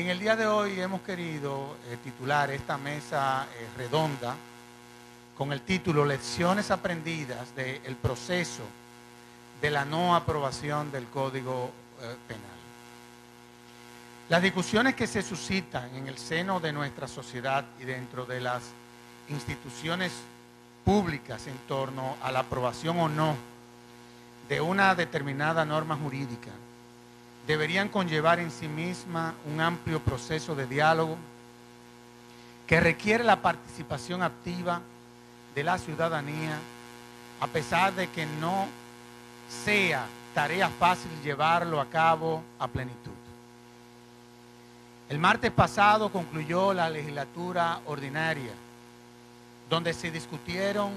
Y en el día de hoy hemos querido titular esta mesa redonda con el título Lecciones aprendidas del proceso de la no aprobación del Código Penal. Las discusiones que se suscitan en el seno de nuestra sociedad y dentro de las instituciones públicas en torno a la aprobación o no de una determinada norma jurídica deberían conllevar en sí misma un amplio proceso de diálogo que requiere la participación activa de la ciudadanía, a pesar de que no sea tarea fácil llevarlo a cabo a plenitud. El martes pasado concluyó la legislatura ordinaria, donde se discutieron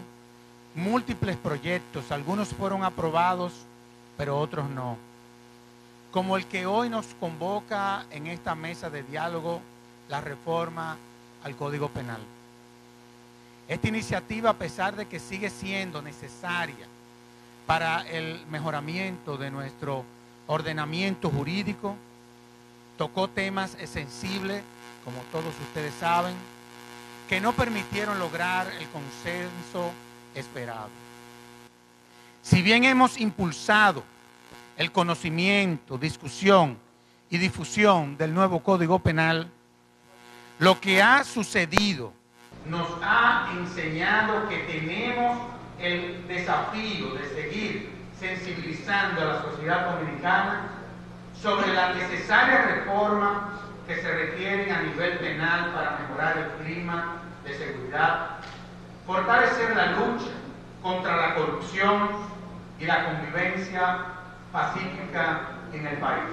múltiples proyectos. Algunos fueron aprobados, pero otros no. Como el que hoy nos convoca en esta mesa de diálogo, la reforma al Código Penal. Esta iniciativa, a pesar de que sigue siendo necesaria para el mejoramiento de nuestro ordenamiento jurídico, tocó temas sensibles, como todos ustedes saben, que no permitieron lograr el consenso esperado. Si bien hemos impulsado el conocimiento, discusión y difusión del nuevo Código Penal, lo que ha sucedido nos ha enseñado que tenemos el desafío de seguir sensibilizando a la sociedad dominicana sobre la necesaria reforma que se requiere a nivel penal para mejorar el clima de seguridad, fortalecer la lucha contra la corrupción y la convivencia pacífica en el país.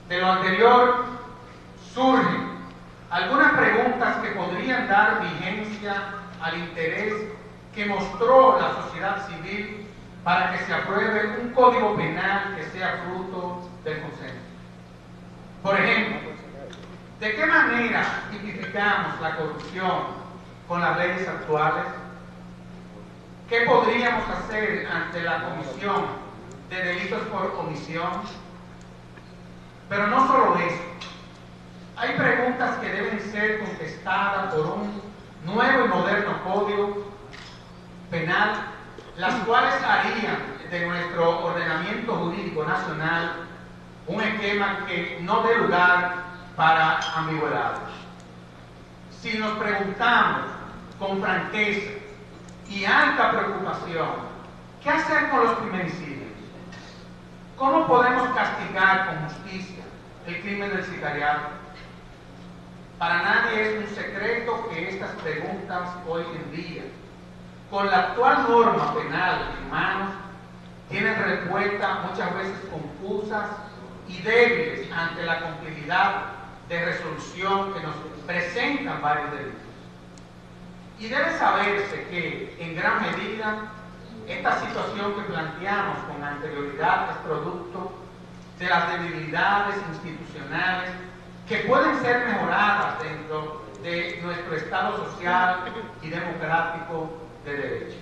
De lo anterior surgen algunas preguntas que podrían dar vigencia al interés que mostró la sociedad civil para que se apruebe un código penal que sea fruto del consenso. Por ejemplo, ¿de qué manera tipificamos la corrupción con las leyes actuales? ¿Qué podríamos hacer ante la comisión de delitos por omisión? Pero no solo eso. Hay preguntas que deben ser contestadas por un nuevo y moderno Código Penal, las cuales harían de nuestro ordenamiento jurídico nacional un esquema que no dé lugar para ambigüedades. Si nos preguntamos con franqueza y alta preocupación, ¿qué hacer con los feminicidios? ¿Cómo podemos castigar con justicia el crimen del sicariato? Para nadie es un secreto que estas preguntas hoy en día, con la actual norma penal en manos, tienen respuestas muchas veces confusas y débiles ante la complejidad de resolución que nos presentan varios delitos. Y debe saberse que, en gran medida, esta situación que planteamos con anterioridad es producto de las debilidades institucionales que pueden ser mejoradas dentro de nuestro Estado social y democrático de derecho.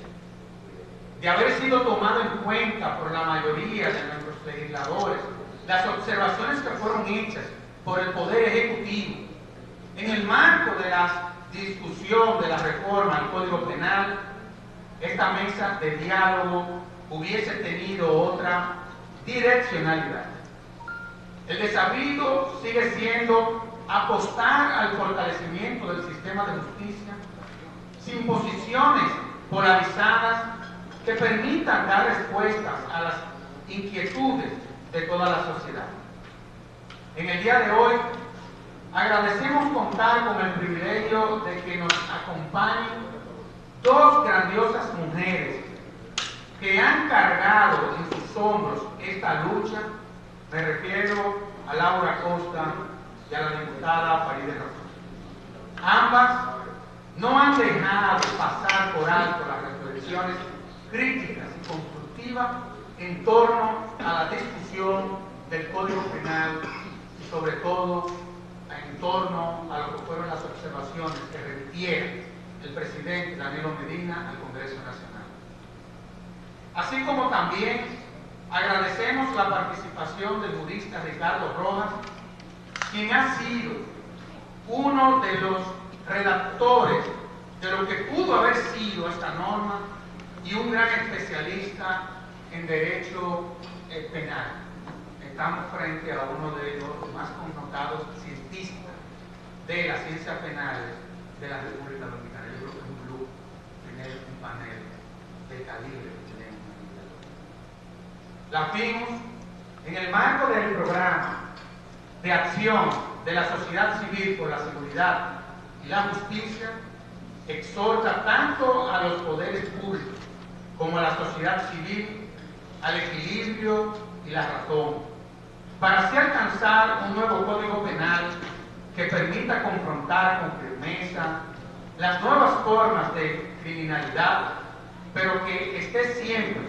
De haber sido tomado en cuenta por la mayoría de nuestros legisladores las observaciones que fueron hechas por el Poder Ejecutivo en el marco de la discusión de la reforma al Código Penal, esta mesa de diálogo hubiese tenido otra direccionalidad. El desafío sigue siendo apostar al fortalecimiento del sistema de justicia sin posiciones polarizadas que permitan dar respuestas a las inquietudes de toda la sociedad. En el día de hoy agradecemos contar con el privilegio de que nos acompañen dos grandiosas mujeres que han cargado en sus hombros esta lucha. Me refiero a Laura Costa y a la diputada Farideh Raful. Ambas no han dejado pasar por alto las reflexiones críticas y constructivas en torno a la discusión del Código Penal y sobre todo en torno a lo que fueron las observaciones que remitieron el presidente Danilo Medina al Congreso Nacional. Así como también agradecemos la participación del jurista Ricardo Rojas, quien ha sido uno de los redactores de lo que pudo haber sido esta norma y un gran especialista en derecho penal. Estamos frente a uno de los más connotados cientistas de las ciencias penales de la República Dominicana. Yo creo que es un lujo tener un panel de calibre que tenemos en la vimos en el marco del programa de acción de la sociedad civil por la seguridad y la justicia. Exhorta tanto a los poderes públicos como a la sociedad civil al equilibrio y la razón, para así alcanzar un nuevo código penal que permita confrontar con firmeza las nuevas formas de criminalidad, pero que esté siempre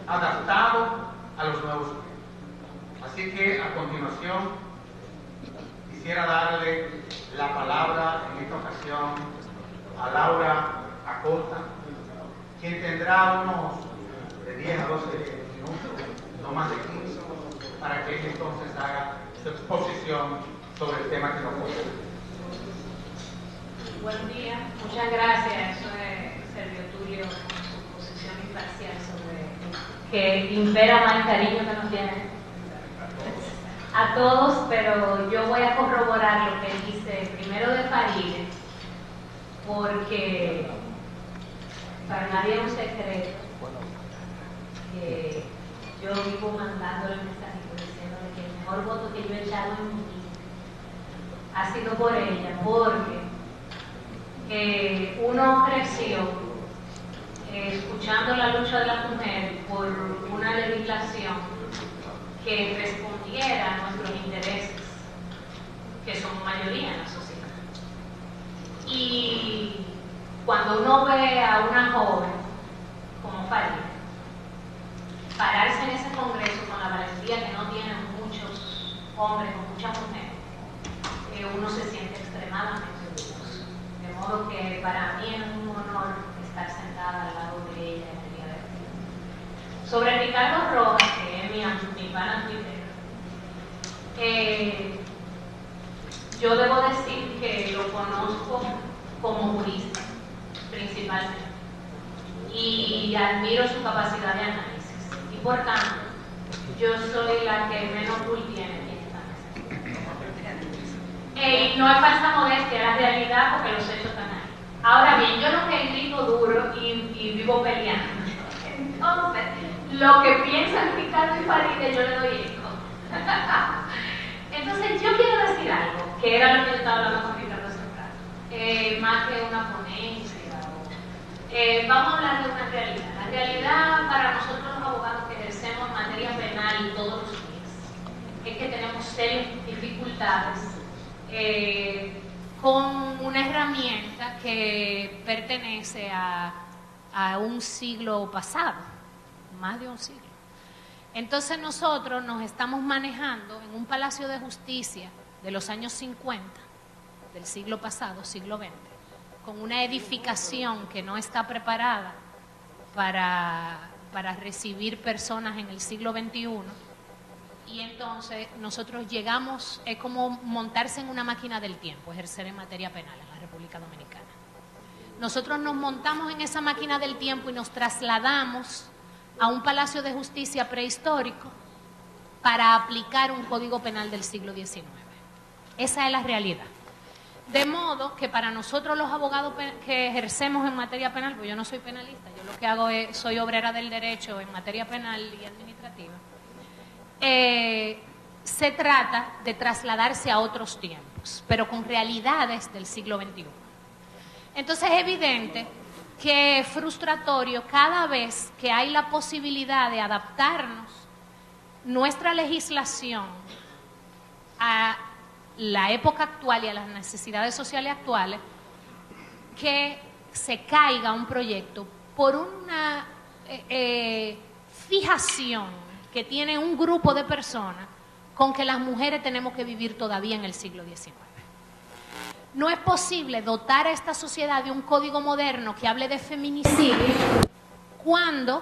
adaptado a los nuevos tiempos. Así que a continuación quisiera darle la palabra en esta ocasión a Laura Acosta, quien tendrá unos de 10 a 12 minutos, no más de 15, para que ella entonces haga su exposición sobre el tema que nos ocupa. Buen día, muchas gracias. Eso es Sergio Tulio con su posición imparcial sobre que impera más el cariño que nos tiene a todos, pero yo voy a corroborar lo que él dice primero de Farideh, porque para nadie es un secreto que yo vivo mandándole mensajitos diciéndole que el mejor voto que yo he echado en mi vida ha sido por ella, porque uno creció escuchando la lucha de las mujeres por una legislación que respondiera a nuestros intereses, que son mayoría en la sociedad. Y cuando uno ve a una joven como Farideh pararse en ese congreso con la valentía que no tienen muchos hombres o muchas mujeres, uno se siente extremadamente orgulloso. De modo que para mí es un honor estar sentada al lado de ella en el día de hoy. Sobre Ricardo Rojas, que es mi pana Twitter, yo debo decir que lo conozco como jurista, principalmente, y admiro su capacidad de análisis. Y por tanto, yo soy la que menos cool tiene aquí en esta mesa. Y no es falsa modestia, es la realidad, porque los hechos están ahí. Ahora bien, yo no que grito duro y vivo peleando. Entonces, lo que piensan Ricardo y Farideh, yo le doy eco. Entonces, yo quiero decir algo, que era lo que yo estaba hablando con Ricardo hace un rato, más que una ponencia. Vamos a hablar de una realidad. La realidad para nosotros los abogados que ejercemos materia penal todos los días es que tenemos serias dificultades con una herramienta que pertenece a un siglo pasado, más de un siglo. Entonces nosotros nos estamos manejando en un palacio de justicia de los años 50, del siglo pasado, siglo XX, con una edificación que no está preparada para recibir personas en el siglo XXI. Y entonces nosotros llegamos, es como montarse en una máquina del tiempo, ejercer en materia penal en la República Dominicana. Nosotros nos montamos en esa máquina del tiempo y nos trasladamos a un palacio de justicia prehistórico para aplicar un código penal del siglo XIX. Esa es la realidad. De modo que para nosotros los abogados que ejercemos en materia penal, pues yo no soy penalista, yo lo que hago es, soy obrera del derecho en materia penal y administrativa, se trata de trasladarse a otros tiempos, pero con realidades del siglo XXI. Entonces es evidente que es frustratorio cada vez que hay la posibilidad de adaptarnos nuestra legislación a la época actual y a las necesidades sociales actuales, que se caiga un proyecto por una fijación que tiene un grupo de personas con que las mujeres tenemos que vivir todavía en el siglo XIX. No es posible dotar a esta sociedad de un código moderno que hable de feminicidio cuando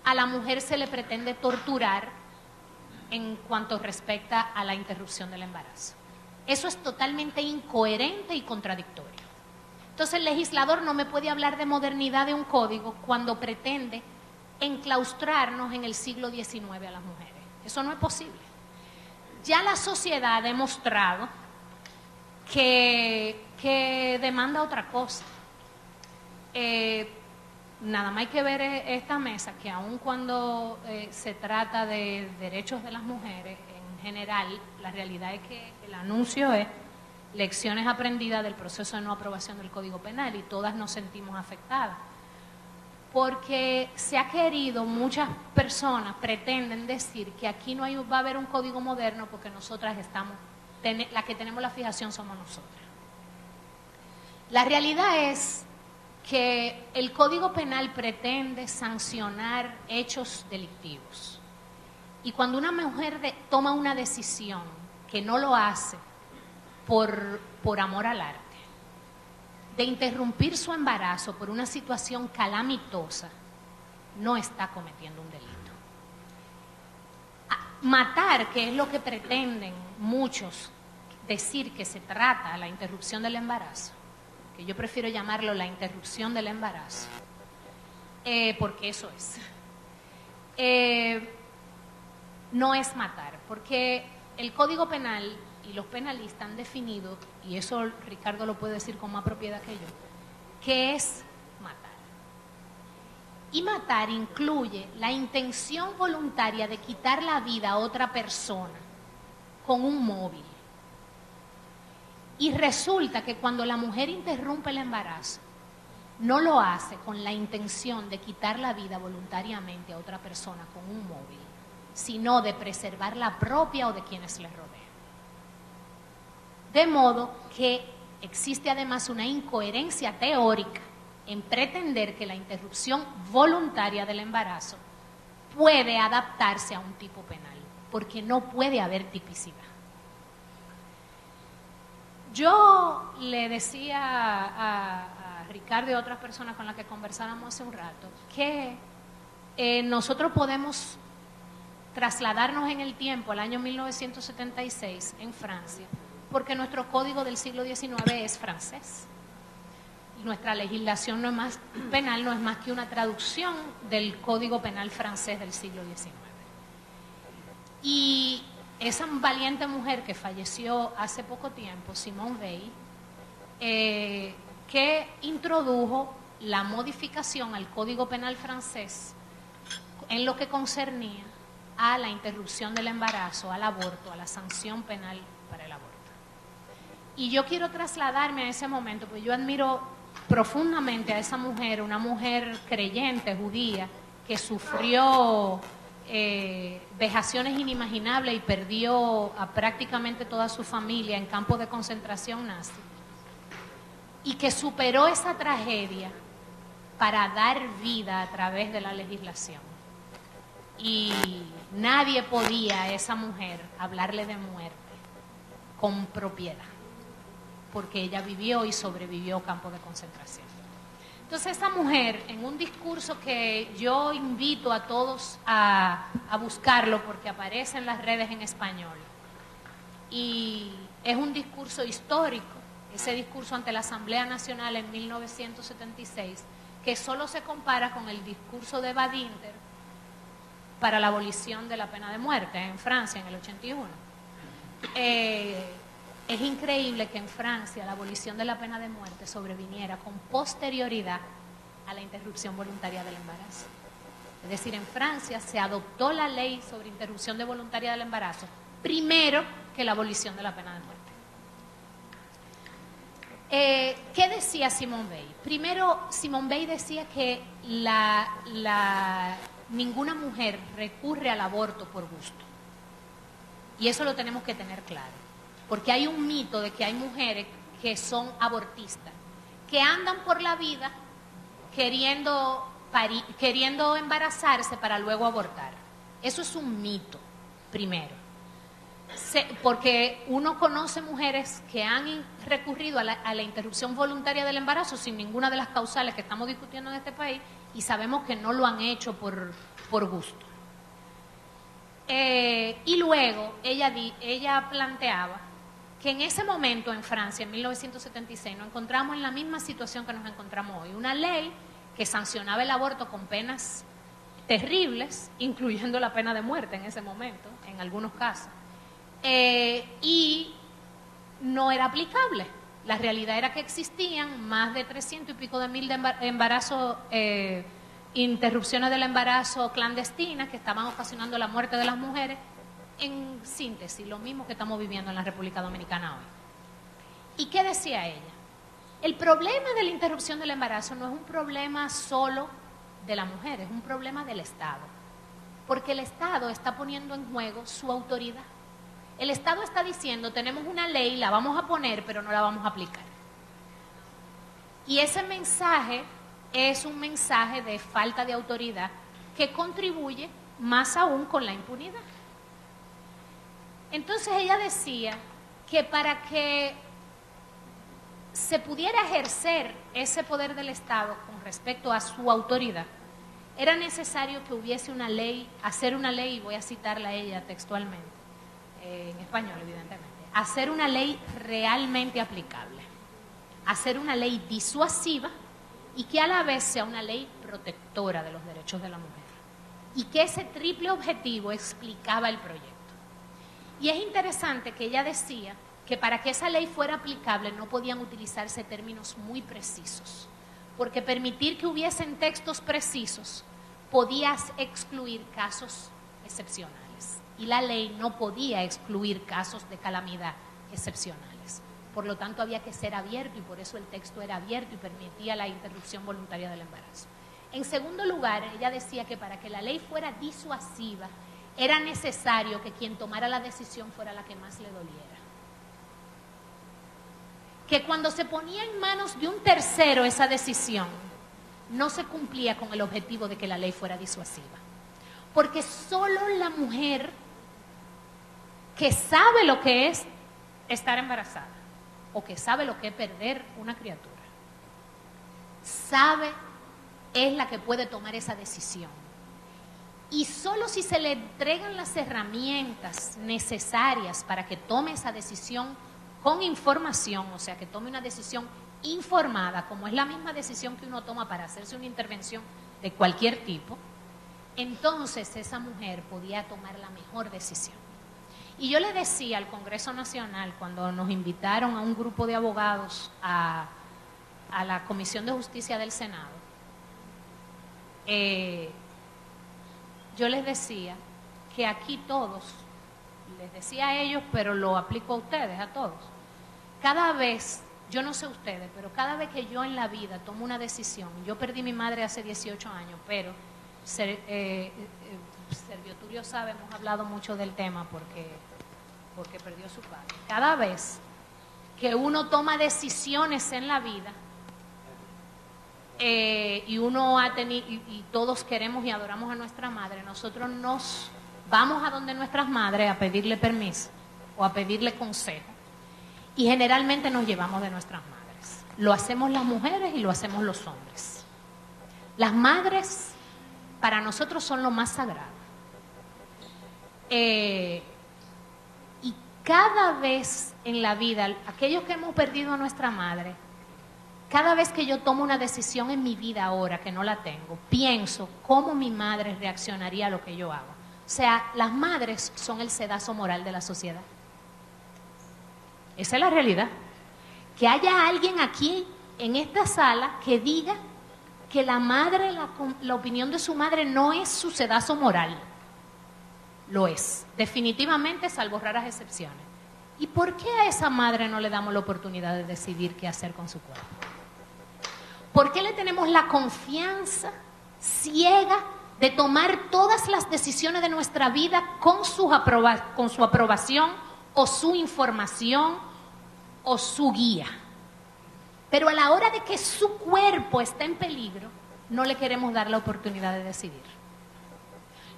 a la mujer se le pretende torturar en cuanto respecta a la interrupción del embarazo. Eso es totalmente incoherente y contradictorio. Entonces el legislador no me puede hablar de modernidad de un código cuando pretende enclaustrarnos en el siglo XIX a las mujeres. Eso no es posible. Ya la sociedad ha demostrado que demanda otra cosa. Nada más hay que ver esta mesa, que aun cuando se trata de derechos de las mujeres, en general, la realidad es que el anuncio es lecciones aprendidas del proceso de no aprobación del Código Penal, y todas nos sentimos afectadas. Porque se ha querido, muchas personas pretenden decir que aquí no va a haber un código moderno porque nosotras estamos, la que tenemos la fijación somos nosotras. La realidad es que el Código Penal pretende sancionar hechos delictivos. Y cuando una mujer toma una decisión que no lo hace por amor al arte, de interrumpir su embarazo por una situación calamitosa, no está cometiendo un delito. Matar, que es lo que pretenden muchos decir que se trata la interrupción del embarazo, que yo prefiero llamarlo la interrupción del embarazo, porque eso es. No es matar, porque el Código Penal y los penalistas han definido, y eso Ricardo lo puede decir con más propiedad que yo, que es matar. Y matar incluye la intención voluntaria de quitar la vida a otra persona con un móvil. Y resulta que cuando la mujer interrumpe el embarazo, no lo hace con la intención de quitar la vida voluntariamente a otra persona con un móvil, sino de preservar la propia o de quienes le rodean. De modo que existe además una incoherencia teórica en pretender que la interrupción voluntaria del embarazo puede adaptarse a un tipo penal, porque no puede haber tipicidad. Yo le decía a Ricardo y a otras personas con las que conversábamos hace un rato que nosotros podemos trasladarnos en el tiempo al año 1976 en Francia, porque nuestro código del siglo XIX es francés. Nuestra legislación penal no es más que una traducción del Código Penal francés del siglo XIX. Y esa valiente mujer que falleció hace poco tiempo, Simone Veil, que introdujo la modificación al Código Penal francés en lo que concernía a la interrupción del embarazo, al aborto, a la sanción penal para el aborto. Y yo quiero trasladarme a ese momento, porque yo admiro profundamente a esa mujer, una mujer creyente, judía, que sufrió vejaciones inimaginables y perdió a prácticamente toda su familia en campos de concentración nazi, y que superó esa tragedia para dar vida a través de la legislación. Y nadie podía a esa mujer hablarle de muerte con propiedad, porque ella vivió y sobrevivió campos de concentración. Entonces esa mujer, en un discurso que yo invito a todos a buscarlo, porque aparece en las redes en español, y es un discurso histórico, ese discurso ante la Asamblea Nacional en 1976, que solo se compara con el discurso de Badinter para la abolición de la pena de muerte en Francia en el 81. Es increíble que en Francia la abolición de la pena de muerte sobreviniera con posterioridad a la interrupción voluntaria del embarazo. Es decir, en Francia se adoptó la ley sobre interrupción voluntaria del embarazo primero que la abolición de la pena de muerte. ¿Qué decía Simone Veil? Primero, Simone Veil decía que ninguna mujer recurre al aborto por gusto. Y eso lo tenemos que tener claro. Porque hay un mito de que hay mujeres que son abortistas, que andan por la vida queriendo embarazarse para luego abortar. Eso es un mito, primero. Porque uno conoce mujeres que han recurrido a la interrupción voluntaria del embarazo sin ninguna de las causales que estamos discutiendo en este país, y sabemos que no lo han hecho por gusto. Y luego ella planteaba que en ese momento en Francia, en 1976, nos encontramos en la misma situación que nos encontramos hoy. Una ley que sancionaba el aborto con penas terribles, incluyendo la pena de muerte en ese momento, en algunos casos. Y no era aplicable. La realidad era que existían más de 300 y pico de mil de embarazos, interrupciones del embarazo clandestinas que estaban ocasionando la muerte de las mujeres. En síntesis, lo mismo que estamos viviendo en la República Dominicana hoy. ¿Y qué decía ella? El problema de la interrupción del embarazo no es un problema solo de la mujer, es un problema del Estado. Porque el Estado está poniendo en juego su autoridad. El Estado está diciendo, tenemos una ley, la vamos a poner, pero no la vamos a aplicar. Y ese mensaje es un mensaje de falta de autoridad que contribuye más aún con la impunidad. Entonces ella decía que para que se pudiera ejercer ese poder del Estado con respecto a su autoridad, era necesario que hubiese una ley, hacer una ley, y voy a citarla a ella textualmente, en español evidentemente, hacer una ley realmente aplicable, hacer una ley disuasiva y que a la vez sea una ley protectora de los derechos de la mujer. Y que ese triple objetivo explicaba el proyecto. Y es interesante que ella decía que para que esa ley fuera aplicable no podían utilizarse términos muy precisos, porque permitir que hubiesen textos precisos podía excluir casos excepcionales. Y la ley no podía excluir casos de calamidad excepcionales. Por lo tanto, había que ser abierto y por eso el texto era abierto y permitía la interrupción voluntaria del embarazo. En segundo lugar, ella decía que para que la ley fuera disuasiva, era necesario que quien tomara la decisión fuera la que más le doliera. Que cuando se ponía en manos de un tercero esa decisión, no se cumplía con el objetivo de que la ley fuera disuasiva. Porque solo la mujer que sabe lo que es estar embarazada o que sabe lo que es perder una criatura, es la que puede tomar esa decisión. Y solo si se le entregan las herramientas necesarias para que tome esa decisión con información, o sea, que tome una decisión informada, como es la misma decisión que uno toma para hacerse una intervención de cualquier tipo, entonces esa mujer podía tomar la mejor decisión. Y yo le decía al Congreso Nacional, cuando nos invitaron a un grupo de abogados a la Comisión de Justicia del Senado, yo les decía que aquí todos, les decía a ellos, pero lo aplico a ustedes, a todos, cada vez, yo no sé ustedes, pero cada vez que yo en la vida tomo una decisión, yo perdí a mi madre hace 18 años, pero Servio Tulio sabe, hemos hablado mucho del tema porque perdió a su padre. Cada vez que uno toma decisiones en la vida, y uno ha tenido, y todos queremos y adoramos a nuestra madre, nosotros nos vamos a donde nuestras madres a pedirle permiso o a pedirle consejo y generalmente nos llevamos de nuestras madres. Lo hacemos las mujeres y lo hacemos los hombres. Las madres para nosotros son lo más sagrado. Y cada vez en la vida, aquellos que hemos perdido a nuestra madre, cada vez que yo tomo una decisión en mi vida ahora que no la tengo, pienso cómo mi madre reaccionaría a lo que yo hago. O sea, las madres son el sedazo moral de la sociedad. Esa es la realidad. Que haya alguien aquí en esta sala que diga que la madre, la opinión de su madre no es su sedazo moral. Lo es, definitivamente, salvo raras excepciones. ¿Y por qué a esa madre no le damos la oportunidad de decidir qué hacer con su cuerpo? ¿Por qué le tenemos la confianza ciega de tomar todas las decisiones de nuestra vida con su aprobación o su información o su guía? Pero a la hora de que su cuerpo está en peligro, no le queremos dar la oportunidad de decidir.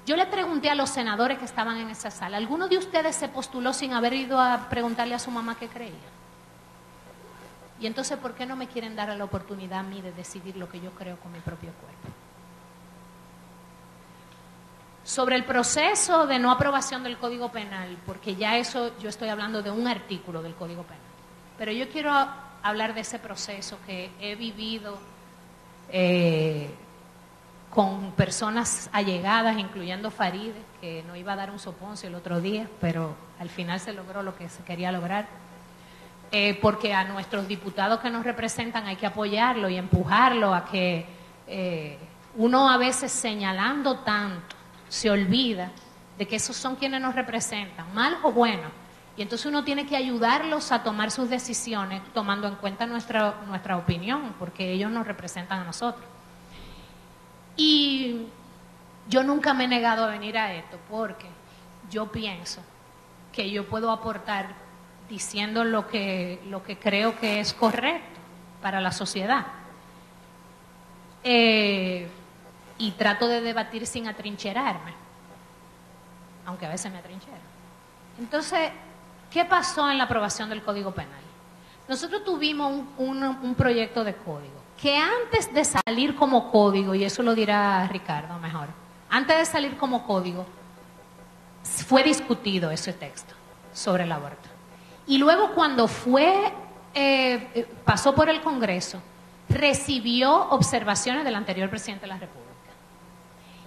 Yo le pregunté a los senadores que estaban en esa sala, ¿alguno de ustedes se postuló sin haber ido a preguntarle a su mamá qué creía? Y entonces, ¿por qué no me quieren dar la oportunidad a mí de decidir lo que yo creo con mi propio cuerpo? Sobre el proceso de no aprobación del Código Penal, porque ya eso yo estoy hablando de un artículo del Código Penal, pero yo quiero hablar de ese proceso que he vivido con personas allegadas, incluyendo Farideh, que no iba a dar un soponcio el otro día, pero al final se logró lo que se quería lograr, porque a nuestros diputados que nos representan hay que apoyarlo y empujarlo a que uno a veces señalando tanto se olvida de que esos son quienes nos representan, mal o bueno, y entonces uno tiene que ayudarlos a tomar sus decisiones tomando en cuenta nuestra opinión, porque ellos nos representan a nosotros. Y yo nunca me he negado a venir a esto porque yo pienso que yo puedo aportar diciendo lo que creo que es correcto para la sociedad. Y trato de debatir sin atrincherarme, aunque a veces me atrinchero. Entonces, ¿qué pasó en la aprobación del Código Penal? Nosotros tuvimos un proyecto de código que antes de salir como código, y eso lo dirá Ricardo mejor, antes de salir como código, fue discutido ese texto sobre el aborto. Y luego cuando pasó por el Congreso, recibió observaciones del anterior presidente de la República.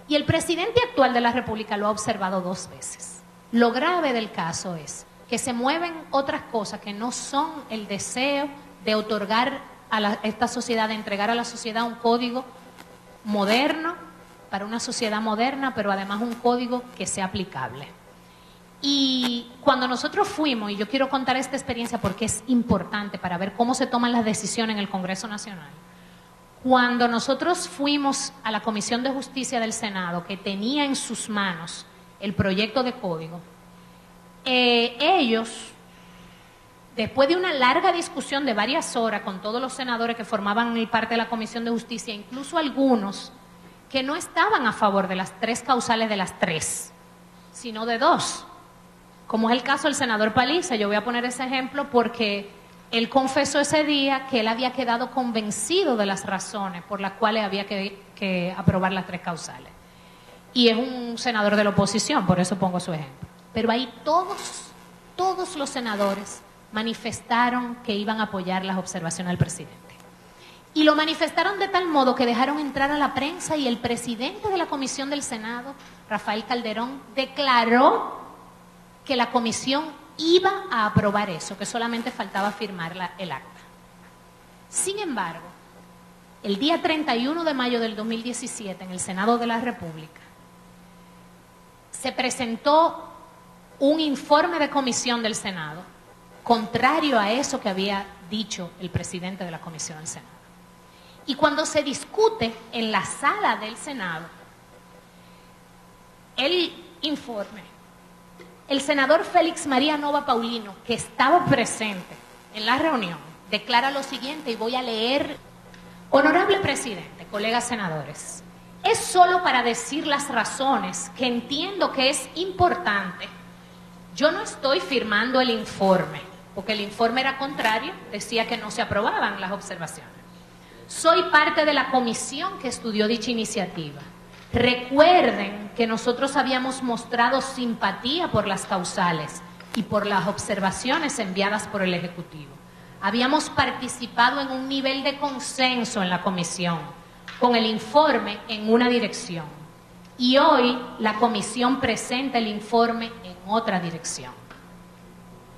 Y el presidente actual de la República lo ha observado 2 veces. Lo grave del caso es que se mueven otras cosas que no son el deseo de otorgar a esta sociedad, de entregar a la sociedad un código moderno, para una sociedad moderna, pero además un código que sea aplicable. Y cuando nosotros fuimos, y yo quiero contar esta experiencia porque es importante para ver cómo se toman las decisiones en el Congreso Nacional, cuando nosotros fuimos a la Comisión de Justicia del Senado, que tenía en sus manos el proyecto de código, ellos, después de una larga discusión de varias horas con todos los senadores que formaban parte de la Comisión de Justicia, incluso algunos que no estaban a favor de las 3 causales de las 3, sino de 2, como es el caso del senador Paliza. Yo voy a poner ese ejemplo porque él confesó ese día que él había quedado convencido de las razones por las cuales había que aprobar las 3 causales. Y es un senador de la oposición, por eso pongo su ejemplo. Pero ahí todos los senadores manifestaron que iban a apoyar las observaciones del presidente. Y lo manifestaron de tal modo que dejaron entrar a la prensa, y el presidente de la Comisión del Senado, Rafael Calderón, declaró que la comisión iba a aprobar eso, que solamente faltaba firmar el acta. Sin embargo, el día 31 de mayo del 2017, en el Senado de la República, se presentó un informe de comisión del Senado, contrario a eso que había dicho el presidente de la Comisión del Senado. Y cuando se discute en la sala del Senado el informe, el senador Félix María Nova Paulino, que estaba presente en la reunión, declara lo siguiente, y voy a leer: Honorable presidente, colegas senadores, es solo para decir las razones que entiendo que es importante. Yo no estoy firmando el informe, porque el informe era contrario, decía que no se aprobaban las observaciones. Soy parte de la comisión que estudió dicha iniciativa. Recuerden que nosotros habíamos mostrado simpatía por las causales y por las observaciones enviadas por el Ejecutivo. Habíamos participado en un nivel de consenso en la comisión, con el informe en una dirección. Y hoy la comisión presenta el informe en otra dirección.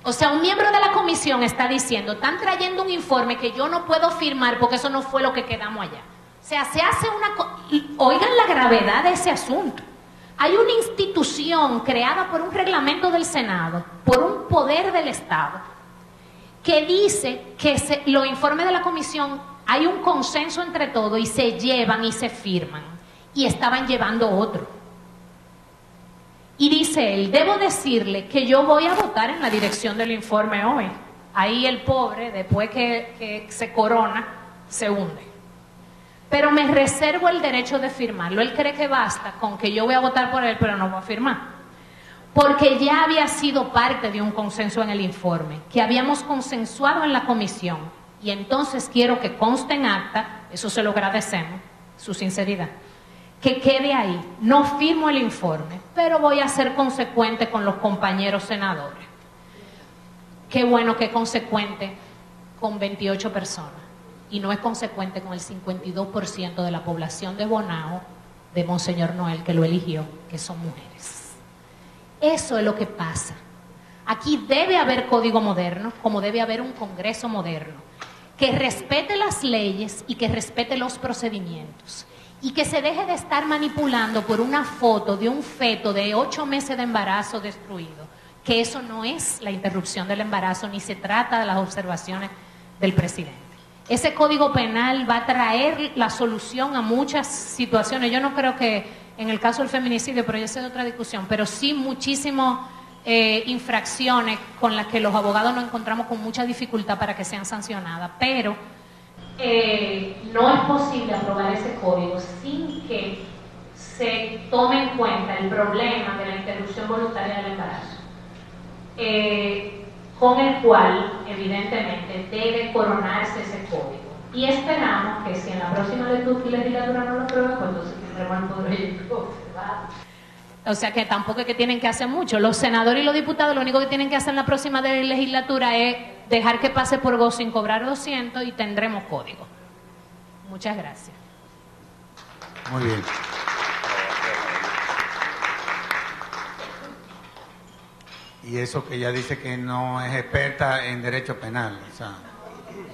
O sea, un miembro de la comisión está diciendo, están trayendo un informe que yo no puedo firmar porque eso no fue lo que quedamos allá. O sea, se hace oigan la gravedad de ese asunto. Hay una institución creada por un reglamento del Senado, por un poder del Estado, que dice que los informes de la comisión hay un consenso entre todos y se llevan y se firman. Y estaban llevando otro. Y dice él, debo decirle que yo voy a votar en la dirección del informe hoy. Ahí el pobre, después que se corona, se hunde. Pero me reservo el derecho de firmarlo. Él cree que basta con que yo voy a votar por él, pero no voy a firmar. Porque ya había sido parte de un consenso en el informe, que habíamos consensuado en la comisión. Y entonces quiero que conste en acta, eso se lo agradecemos, su sinceridad, que quede ahí. No firmo el informe, pero voy a ser consecuente con los compañeros senadores. Qué bueno que es consecuente con 28 personas y no es consecuente con el 52% de la población de Bonao, de Monseñor Noel, que lo eligió, que son mujeres. Eso es lo que pasa. Aquí debe haber código moderno, como debe haber un Congreso moderno, que respete las leyes y que respete los procedimientos. Y que se deje de estar manipulando por una foto de un feto de 8 meses de embarazo destruido, que eso no es la interrupción del embarazo, ni se trata de las observaciones del presidente. Ese código penal va a traer la solución a muchas situaciones. Yo no creo que en el caso del feminicidio, pero ya sé de otra discusión, pero sí muchísimas infracciones con las que los abogados nos encontramos con mucha dificultad para que sean sancionadas, pero no es posible aprobar ese código sin que se tome en cuenta el problema de la interrupción voluntaria del embarazo, con el cual evidentemente debe coronarse ese código. Y esperamos que si en la próxima legislatura no lo aprueba, pues entonces tendremos el proyecto observado. O sea que tampoco es que tienen que hacer mucho. Los senadores y los diputados lo único que tienen que hacer en la próxima legislatura es dejar que pase por gozo sin cobrar 200 y tendremos código. Muchas gracias. Muy bien. Y eso que ella dice que no es experta en derecho penal. O sea,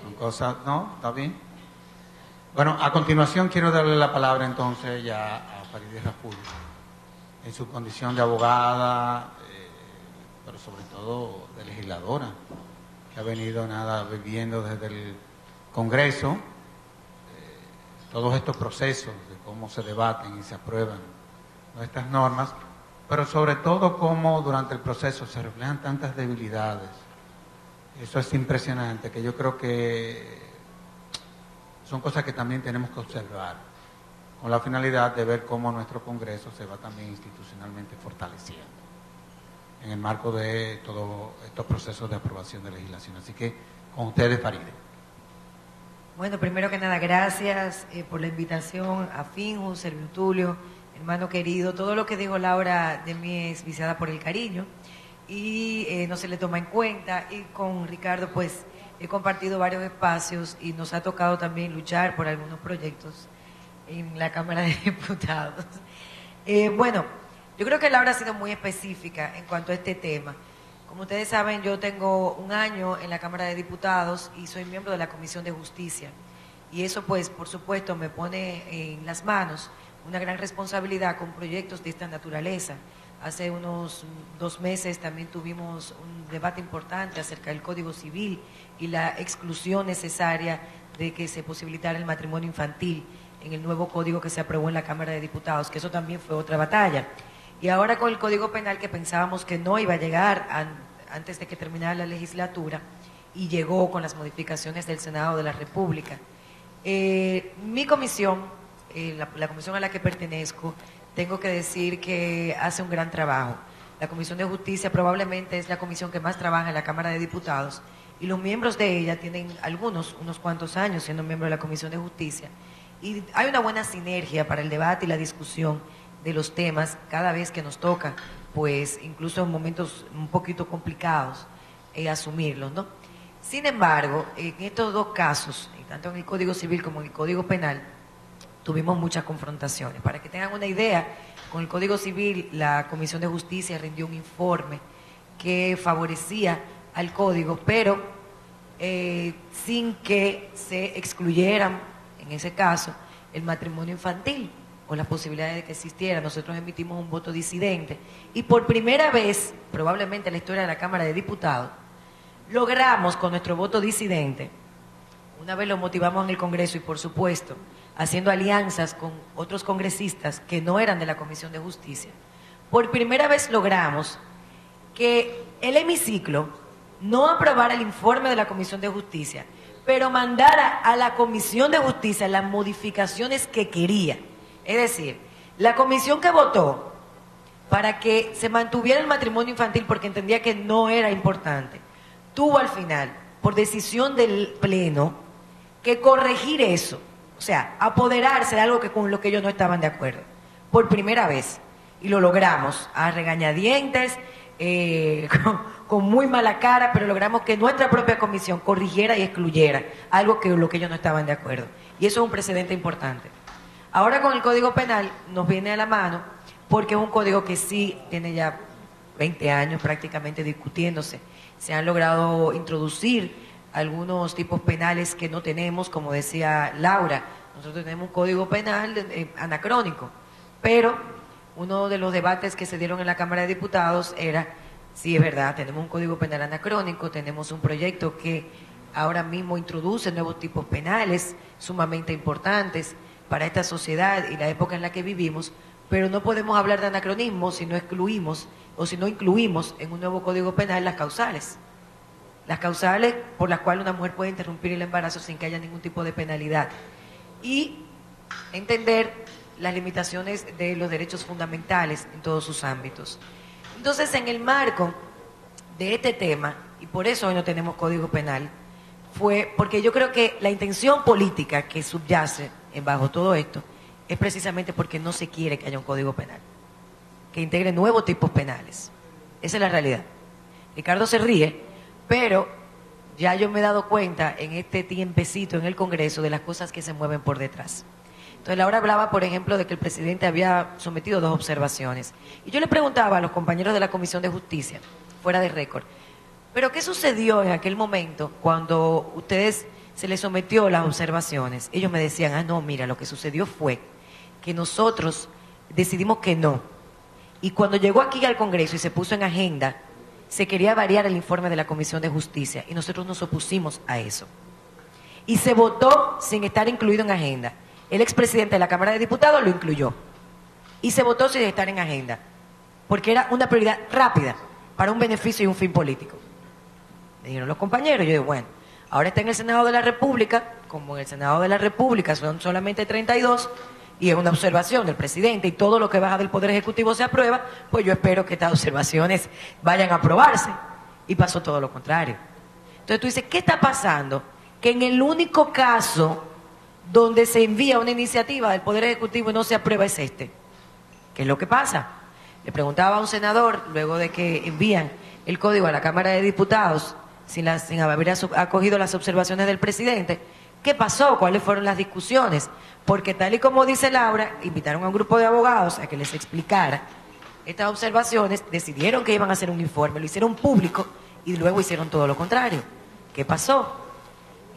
son cosas... ¿No? ¿Está bien? Bueno, a continuación quiero darle la palabra entonces ya a Farideh Raful, en su condición de abogada, pero sobre todo de legisladora, que ha venido viviendo desde el Congreso todos estos procesos de cómo se debaten y se aprueban nuestras normas, pero sobre todo cómo durante el proceso se reflejan tantas debilidades. Eso es impresionante, que yo creo que son cosas que también tenemos que observar, con la finalidad de ver cómo nuestro Congreso se va también institucionalmente fortaleciendo en el marco de todos estos procesos de aprobación de legislación. Así que, con ustedes, Farideh. Bueno, primero que nada, gracias por la invitación a Finju, Servio Tulio, hermano querido. Todo lo que dijo Laura de mí es viciada por el cariño y no se le toma en cuenta. Y con Ricardo, pues, he compartido varios espacios y nos ha tocado también luchar por algunos proyectos en la Cámara de Diputados. Bueno, yo creo que Laura ha sido muy específica en cuanto a este tema. Como ustedes saben, yo tengo 1 año en la Cámara de Diputados y soy miembro de la Comisión de Justicia. Y eso, pues, por supuesto, me pone en las manos una gran responsabilidad con proyectos de esta naturaleza. Hace unos 2 meses también tuvimos un debate importante acerca del Código Civil y la exclusión necesaria de que se posibilitara el matrimonio infantil en el nuevo código que se aprobó en la Cámara de Diputados, que eso también fue otra batalla. Y ahora con el Código Penal, que pensábamos que no iba a llegar antes de que terminara la legislatura, y llegó con las modificaciones del Senado de la República. Mi comisión, la comisión a la que pertenezco, tengo que decir que hace un gran trabajo. La Comisión de Justicia probablemente es la comisión que más trabaja en la Cámara de Diputados, y los miembros de ella tienen unos cuantos años siendo miembros de la Comisión de Justicia, y hay una buena sinergia para el debate y la discusión de los temas cada vez que nos toca, pues incluso en momentos un poquito complicados, asumirlos, ¿no? Sin embargo, en estos 2 casos, tanto en el Código Civil como en el Código Penal, tuvimos muchas confrontaciones. Para que tengan una idea, con el Código Civil la Comisión de Justicia rindió un informe que favorecía al Código, pero sin que se excluyeran, en ese caso, el matrimonio infantil o las posibilidades de que existiera. Nosotros emitimos un voto disidente y por primera vez, probablemente en la historia de la Cámara de Diputados, logramos con nuestro voto disidente, una vez lo motivamos en el Congreso y por supuesto haciendo alianzas con otros congresistas que no eran de la Comisión de Justicia, por primera vez logramos que el hemiciclo no aprobara el informe de la Comisión de Justicia, pero mandara a la Comisión de Justicia las modificaciones que quería. Es decir, la comisión que votó para que se mantuviera el matrimonio infantil porque entendía que no era importante, tuvo al final, por decisión del Pleno, que corregir eso, o sea, apoderarse de algo con lo que ellos no estaban de acuerdo. por primera vez. Y lo logramos, a regañadientes, con muy mala cara, pero logramos que nuestra propia comisión corrigiera y excluyera algo que lo que ellos no estaban de acuerdo. Y eso es un precedente importante. Ahora con el Código Penal nos viene a la mano porque es un código que sí tiene ya 20 años prácticamente discutiéndose. Se han logrado introducir algunos tipos penales que no tenemos, como decía Laura. Nosotros tenemos un Código Penal anacrónico, pero uno de los debates que se dieron en la Cámara de Diputados era, sí, es verdad, tenemos un Código Penal anacrónico, tenemos un proyecto que ahora mismo introduce nuevos tipos penales sumamente importantes para esta sociedad y la época en la que vivimos, pero no podemos hablar de anacronismo si no excluimos o si no incluimos en un nuevo Código Penal las causales. Las causales por las cuales una mujer puede interrumpir el embarazo sin que haya ningún tipo de penalidad. Y entender las limitaciones de los derechos fundamentales en todos sus ámbitos. Entonces, en el marco de este tema, y por eso hoy no tenemos Código Penal, fue porque yo creo que la intención política que subyace bajo todo esto es precisamente porque no se quiere que haya un Código Penal, que integre nuevos tipos penales. Esa es la realidad. Ricardo se ríe, pero ya yo me he dado cuenta en este tiempecito en el Congreso de las cosas que se mueven por detrás. Entonces, Laura hablaba, por ejemplo, de que el presidente había sometido 2 observaciones. Y yo le preguntaba a los compañeros de la Comisión de Justicia, fuera de récord, ¿pero qué sucedió en aquel momento cuando ustedes se les sometió las observaciones? Ellos me decían, no, mira, lo que sucedió fue que nosotros decidimos que no. Y cuando llegó aquí al Congreso y se puso en agenda, se quería variar el informe de la Comisión de Justicia y nosotros nos opusimos a eso. Y se votó sin estar incluido en agenda. El expresidente de la Cámara de Diputados lo incluyó. Y se votó sin estar en agenda, porque era una prioridad rápida para un beneficio y un fin político. Me dijeron los compañeros, yo digo, bueno, ahora está en el Senado de la República, como en el Senado de la República son solamente 32, y es una observación del presidente, y todo lo que baja del Poder Ejecutivo se aprueba, pues yo espero que estas observaciones vayan a aprobarse. Y pasó todo lo contrario. Entonces tú dices, ¿qué está pasando? Que en el único caso donde se envía una iniciativa del Poder Ejecutivo y no se aprueba es este. ¿Qué es lo que pasa? Le preguntaba a un senador, luego de que envían el código a la Cámara de Diputados, sin haber acogido las observaciones del presidente, ¿qué pasó? ¿Cuáles fueron las discusiones? Porque tal y como dice Laura, invitaron a un grupo de abogados a que les explicara estas observaciones, decidieron que iban a hacer un informe, lo hicieron público y luego hicieron todo lo contrario. ¿Qué pasó?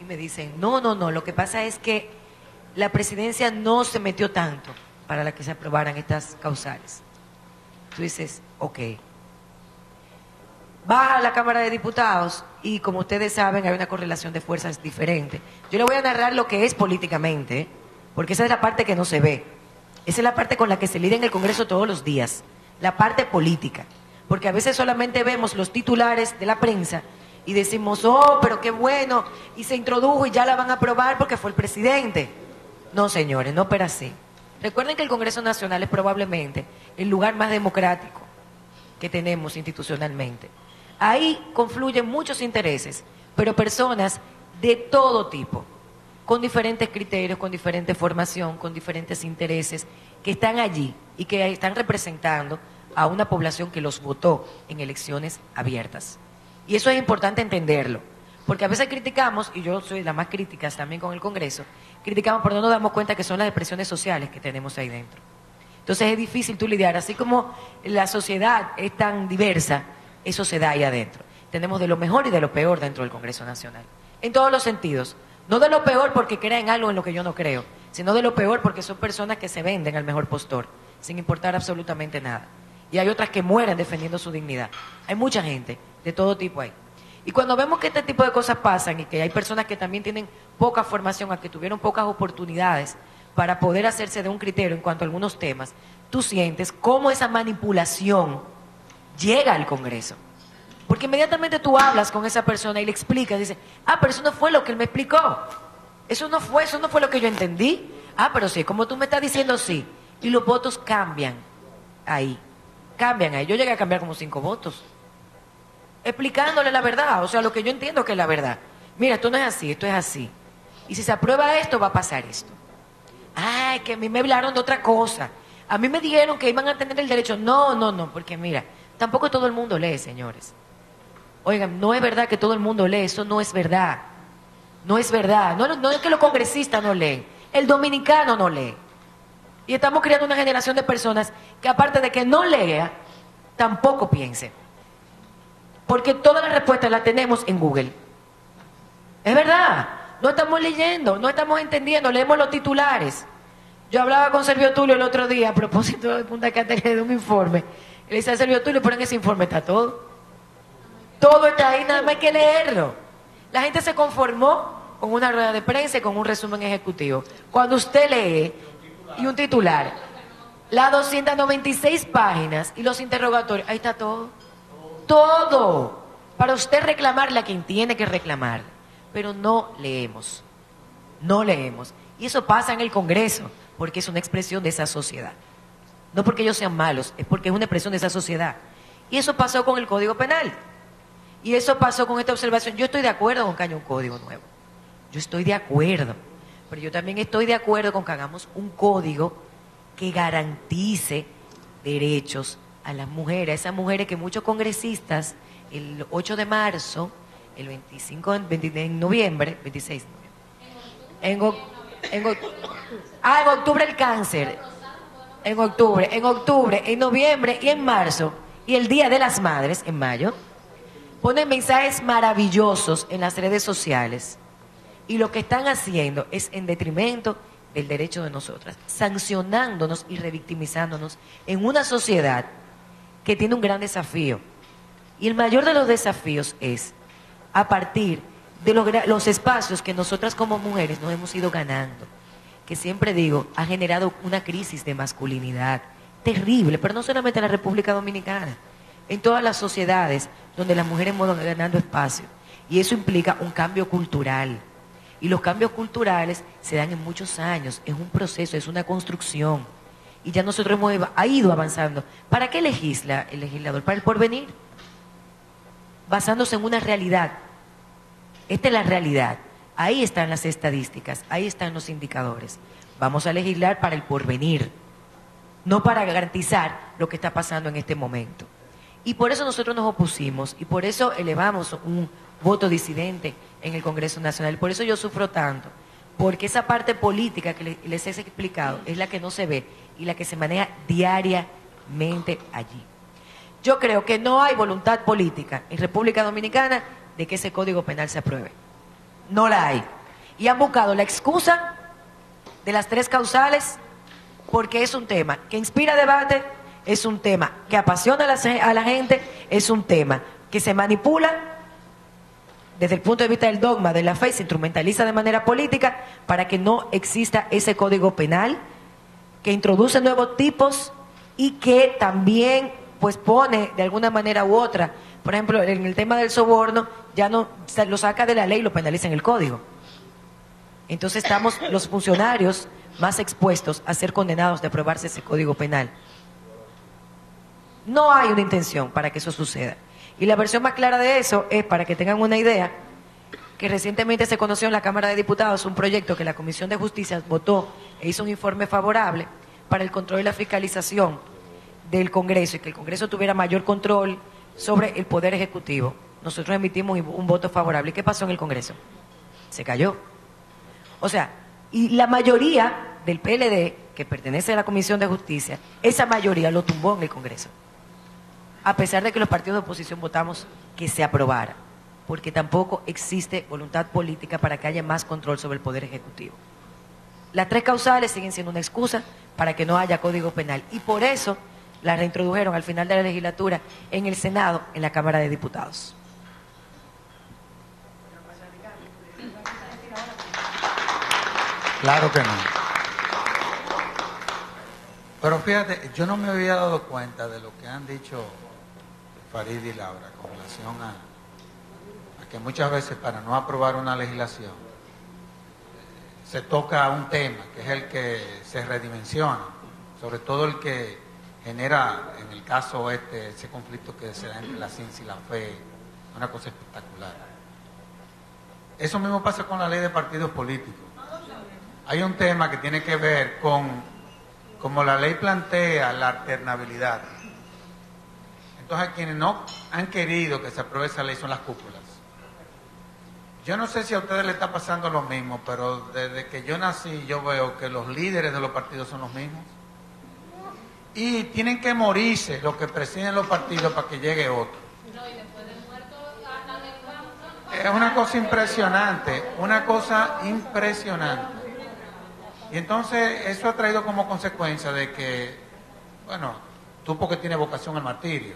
Y me dicen, no, lo que pasa es que la presidencia no se metió tanto para la que se aprobaran estas causales. Tú dices, ok. Va a la Cámara de Diputados y como ustedes saben hay una correlación de fuerzas diferente. Yo le voy a narrar lo que es políticamente, porque esa es la parte que no se ve. Esa es la parte con la que se lidia en el Congreso todos los días, la parte política. Porque a veces solamente vemos los titulares de la prensa y decimos, oh, pero qué bueno, y se introdujo y ya la van a aprobar porque fue el presidente. No, señores, no pero así. Recuerden que el Congreso Nacional es probablemente el lugar más democrático que tenemos institucionalmente. Ahí confluyen muchos intereses, pero personas de todo tipo, con diferentes criterios, con diferente formación, con diferentes intereses, que están allí y que están representando a una población que los votó en elecciones abiertas. Y eso es importante entenderlo, porque a veces criticamos, y yo soy la más crítica también con el Congreso, criticamos pero no nos damos cuenta que son las expresiones sociales que tenemos ahí dentro. Entonces es difícil tú lidiar, así como la sociedad es tan diversa, eso se da ahí adentro. Tenemos de lo mejor y de lo peor dentro del Congreso Nacional, en todos los sentidos. No de lo peor porque creen algo en lo que yo no creo, sino de lo peor porque son personas que se venden al mejor postor, sin importar absolutamente nada. Y hay otras que mueren defendiendo su dignidad. Hay mucha gente de todo tipo ahí. Y cuando vemos que este tipo de cosas pasan y que hay personas que también tienen poca formación, a que tuvieron pocas oportunidades para poder hacerse de un criterio en cuanto a algunos temas, tú sientes cómo esa manipulación llega al Congreso. Porque inmediatamente tú hablas con esa persona y le explicas, dices, pero eso no fue lo que él me explicó. Eso no fue lo que yo entendí. Pero sí, como tú me estás diciendo, sí. Y los votos cambian ahí. Yo llegué a cambiar como 5 votos. Explicándole la verdad, o sea, lo que yo entiendo que es la verdad. Mira, esto no es así, esto es así. Y si se aprueba esto, va a pasar esto. Es que a mí me hablaron de otra cosa. A mí me dijeron que iban a tener el derecho. No, porque mira, tampoco todo el mundo lee, señores. Oigan, no es verdad que todo el mundo lee, eso no es verdad. No es verdad. No es que los congresistas no leen, el dominicano no lee. Y estamos creando una generación de personas que aparte de que no lea, tampoco piense. Porque todas las respuestas las tenemos en Google. Es verdad, no estamos leyendo, no estamos entendiendo, leemos los titulares. Yo hablaba con Servio Tulio el otro día a propósito de Punta Cana, de un informe. Y le decía a Servio Tulio, pero en ese informe está todo. Todo está ahí, nada más hay que leerlo. La gente se conformó con una rueda de prensa y con un resumen ejecutivo. Cuando usted lee y un titular, las 296 páginas y los interrogatorios, ahí está todo. Todo. Para usted reclamarle a quien tiene que reclamar. Pero no leemos. No leemos. Y eso pasa en el Congreso, porque es una expresión de esa sociedad. No porque ellos sean malos, es porque es una expresión de esa sociedad. Y eso pasó con el Código Penal. Y eso pasó con esta observación. Yo estoy de acuerdo con que haya un código nuevo. Yo estoy de acuerdo. Pero yo también estoy de acuerdo con que hagamos un código que garantice derechos a las mujeres, esas mujeres que muchos congresistas el 8 de marzo, el 25 de noviembre, 26 de noviembre, en octubre el cáncer, en octubre, en noviembre y en marzo, y el Día de las Madres, en mayo, ponen mensajes maravillosos en las redes sociales, y lo que están haciendo es en detrimento del derecho de nosotras, sancionándonos y revictimizándonos en una sociedad que tiene un gran desafío. Y el mayor de los desafíos es a partir de los espacios que nosotras como mujeres nos hemos ido ganando, que siempre digo, ha generado una crisis de masculinidad terrible, pero no solamente en la República Dominicana, en todas las sociedades donde las mujeres van ganando espacio. Y eso implica un cambio cultural. Y los cambios culturales se dan en muchos años, es un proceso, es una construcción. Y ya nosotros hemos ido avanzando. ¿Para qué legisla el legislador? Para el porvenir. Basándose en una realidad. Esta es la realidad. Ahí están las estadísticas, ahí están los indicadores. Vamos a legislar para el porvenir, no para garantizar lo que está pasando en este momento. Y por eso nosotros nos opusimos y por eso elevamos un voto disidente en el Congreso Nacional. Por eso yo sufro tanto, porque esa parte política que les he explicado es la que no se ve y la que se maneja diariamente allí. Yo creo que no hay voluntad política en República Dominicana de que ese Código Penal se apruebe. No la hay. Y han buscado la excusa de las 3 causales porque es un tema que inspira debate, es un tema que apasiona a la gente, es un tema que se manipula desde el punto de vista del dogma de la fe, se instrumentaliza de manera política para que no exista ese Código Penal que introduce nuevos tipos y que también pues pone de alguna manera u otra, por ejemplo, en el tema del soborno, ya no lo saca de la ley y lo penaliza en el código. Entonces estamos los funcionarios más expuestos a ser condenados de aprobarse ese Código Penal. No hay una intención para que eso suceda. Y la versión más clara de eso es, para que tengan una idea, que recientemente se conoció en la Cámara de Diputados un proyecto que la Comisión de Justicia votó e hizo un informe favorable para el control y la fiscalización del Congreso y que el Congreso tuviera mayor control sobre el Poder Ejecutivo. Nosotros emitimos un voto favorable. ¿Y qué pasó en el Congreso? Se cayó. O sea, y la mayoría del PLD, que pertenece a la Comisión de Justicia, esa mayoría lo tumbó en el Congreso. A pesar de que los partidos de oposición votamos que se aprobara, porque tampoco existe voluntad política para que haya más control sobre el Poder Ejecutivo. Las 3 causales siguen siendo una excusa para que no haya Código Penal y por eso la reintrodujeron al final de la legislatura en el Senado, en la Cámara de Diputados. Claro que no. Pero fíjate, yo no me había dado cuenta de lo que han dicho Farid y Laura con relación a que muchas veces para no aprobar una legislación se toca un tema que es el que se redimensiona, sobre todo el que genera, en el caso ese conflicto que se da entre la ciencia y la fe, una cosa espectacular. Eso mismo pasa con la ley de partidos políticos. Hay un tema que tiene que ver con como la ley plantea la alternabilidad, entonces quienes no han querido que se apruebe esa ley son las cúpulas. Yo no sé si a ustedes les está pasando lo mismo, pero desde que yo nací yo veo que los líderes de los partidos son los mismos. Y tienen que morirse los que presiden los partidos para que llegue otro. Es una cosa impresionante, una cosa impresionante. Y entonces eso ha traído como consecuencia de que, bueno, tú porque tienes vocación al martirio,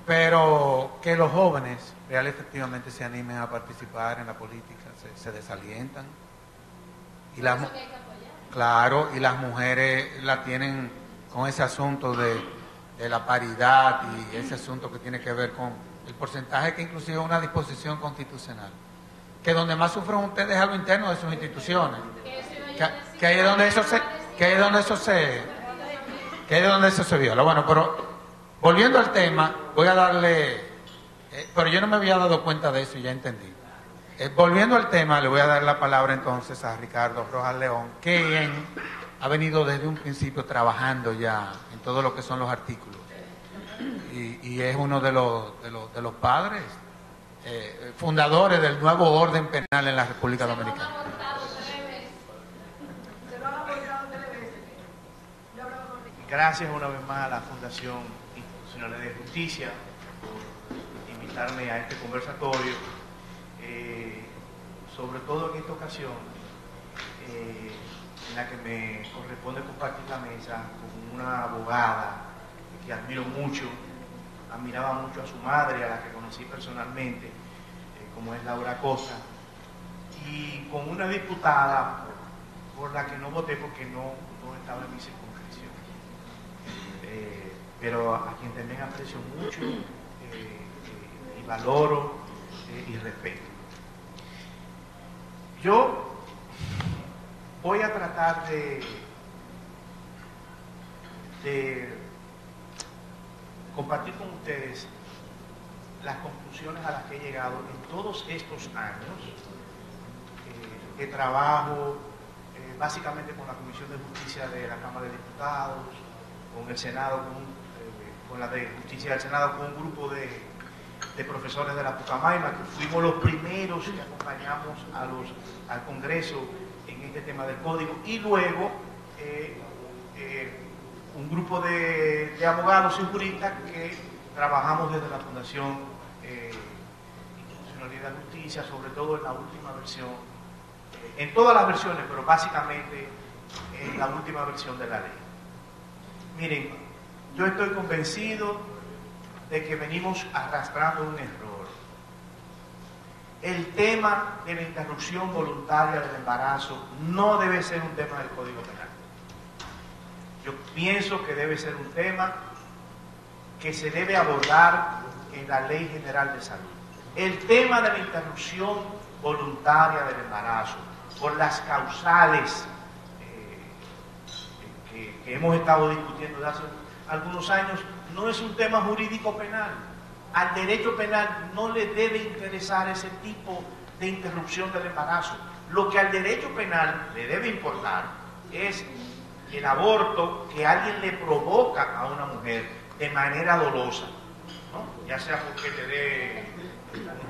pero que los jóvenes real efectivamente se animen a participar en la política, se desalientan. Y claro, y las mujeres la tienen con ese asunto de la paridad y ese asunto que tiene que ver con el porcentaje que inclusive es una disposición constitucional. Que donde más sufren ustedes es a lo interno de sus instituciones. Que ahí es donde eso se viola. Bueno, pero volviendo al tema, voy a darle, pero yo no me había dado cuenta de eso y ya entendí. Volviendo al tema, le voy a dar la palabra entonces a Ricardo Rojas León, quien ha venido desde un principio trabajando ya en todo lo que son los artículos. Y es uno de los padres fundadores del nuevo orden penal en la República Dominicana. Gracias una vez más a la Fundación Institucional de Justicia por invitarme a este conversatorio, sobre todo en esta ocasión en la que me corresponde compartir la mesa con una abogada que admiro mucho, admiraba mucho a su madre, a la que conocí personalmente, como es Laura Costa, y con una diputada por la que no voté porque no estaba en mi circunscripción, pero a quien también aprecio mucho y valoro y respeto. Yo voy a tratar de compartir con ustedes las conclusiones a las que he llegado en todos estos años de trabajo, básicamente con la Comisión de Justicia de la Cámara de Diputados, con el Senado, con la de Justicia del Senado, con un grupo de profesores de la Pucamaima, que fuimos los primeros que acompañamos al Congreso en este tema del Código, y luego un grupo de abogados y juristas que trabajamos desde la Fundación Institucionalidad de Justicia, sobre todo en la última versión, en todas las versiones, pero básicamente en la última versión de la ley. Miren, yo estoy convencido de que venimos arrastrando un error. El tema de la interrupción voluntaria del embarazo no debe ser un tema del Código Penal. Yo pienso que debe ser un tema que se debe abordar en la Ley General de Salud. El tema de la interrupción voluntaria del embarazo, por las causales que hemos estado discutiendo desde hace algunos años, no es un tema jurídico penal. Al derecho penal no le debe interesar ese tipo de interrupción del embarazo. Lo que al derecho penal le debe importar es el aborto que alguien le provoca a una mujer de manera dolosa, ¿no? Ya sea porque le dé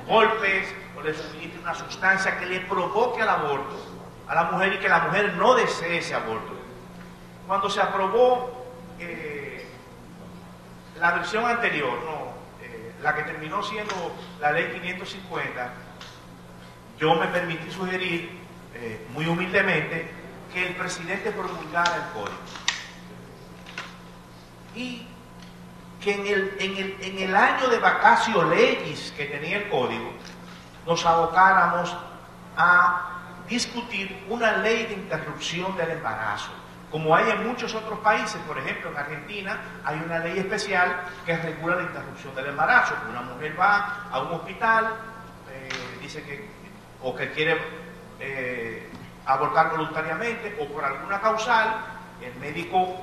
golpes o le suministre una sustancia que le provoque el aborto a la mujer y que la mujer no desee ese aborto. Cuando se aprobó la versión anterior, la que terminó siendo la ley 550, yo me permití sugerir, muy humildemente, que el presidente promulgara el código. Y que en el año de vacatio legis que tenía el código, nos abocáramos a discutir una ley de interrupción del embarazo, como hay en muchos otros países. Por ejemplo, en Argentina hay una ley especial que regula la interrupción del embarazo. Una mujer va a un hospital, dice que quiere abortar voluntariamente o por alguna causal, el médico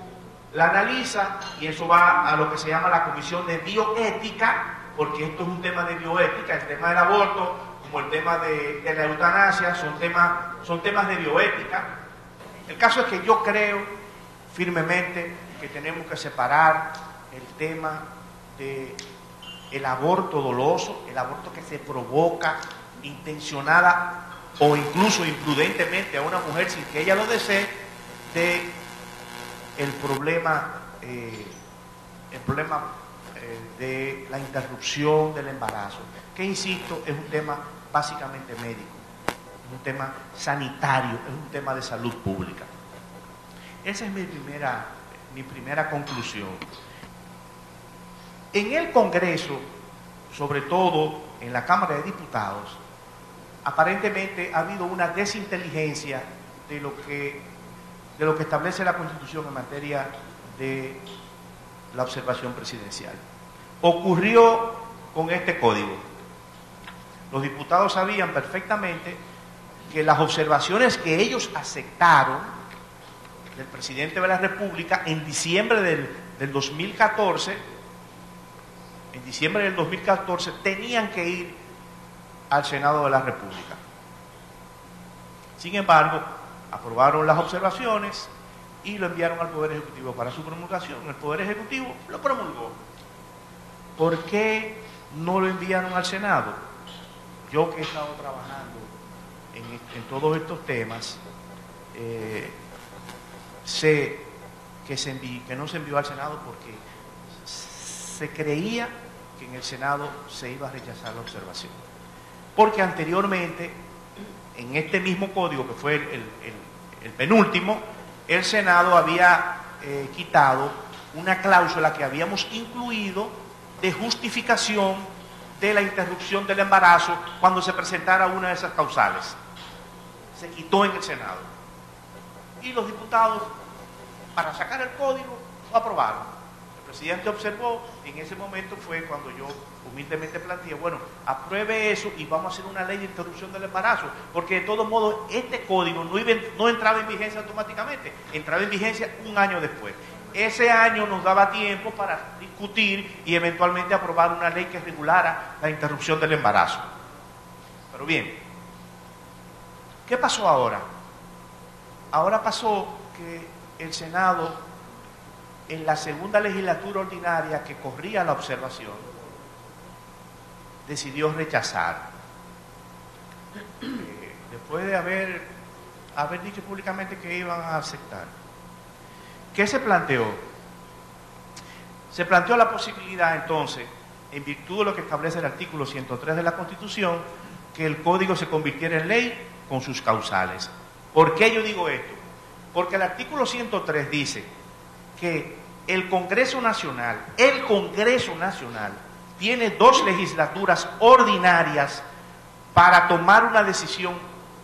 la analiza y eso va a lo que se llama la Comisión de Bioética, porque esto es un tema de bioética. El tema del aborto, como el tema de la eutanasia, son temas de bioética. El caso es que yo creo firmemente que tenemos que separar el tema del aborto doloso, el aborto que se provoca intencionada o incluso imprudentemente a una mujer sin que ella lo desee, de el problema de la interrupción del embarazo, que insisto, es un tema básicamente médico, es un tema sanitario, es un tema de salud pública. Esa es mi primera conclusión. En el Congreso, sobre todo en la Cámara de Diputados, aparentemente ha habido una desinteligencia de lo que establece la Constitución en materia de la observación presidencial. Ocurrió con este código. Los diputados sabían perfectamente que las observaciones que ellos aceptaron del presidente de la República en diciembre del 2014, tenían que ir al Senado de la República. Sin embargo, aprobaron las observaciones y lo enviaron al Poder Ejecutivo para su promulgación. El Poder Ejecutivo lo promulgó. ¿Por qué no lo enviaron al Senado? Yo que he estado trabajando en todos estos temas, sé que no se envió al Senado porque se creía que en el Senado se iba a rechazar la observación. Porque anteriormente, en este mismo código, que fue el penúltimo, el Senado había quitado una cláusula que habíamos incluido de justificación de la interrupción del embarazo cuando se presentara una de esas causales. Se quitó en el Senado. Y los diputados, para sacar el código, lo aprobaron. El presidente observó, en ese momento fue cuando yo humildemente planteé, bueno, apruebe eso y vamos a hacer una ley de interrupción del embarazo, porque de todos modos este código no entraba en vigencia automáticamente, entraba en vigencia un año después. Ese año nos daba tiempo para discutir y eventualmente aprobar una ley que regulara la interrupción del embarazo. Pero bien, ¿qué pasó ahora? Ahora pasó que el Senado, en la segunda legislatura ordinaria que corría la observación, decidió rechazar. Después de haber dicho públicamente que iban a aceptar. ¿Qué se planteó? Se planteó la posibilidad entonces, en virtud de lo que establece el artículo 103 de la Constitución, que el código se convirtiera en ley con sus causales. ¿Por qué yo digo esto? Porque el artículo 103 dice que el Congreso Nacional tiene 2 legislaturas ordinarias para tomar una decisión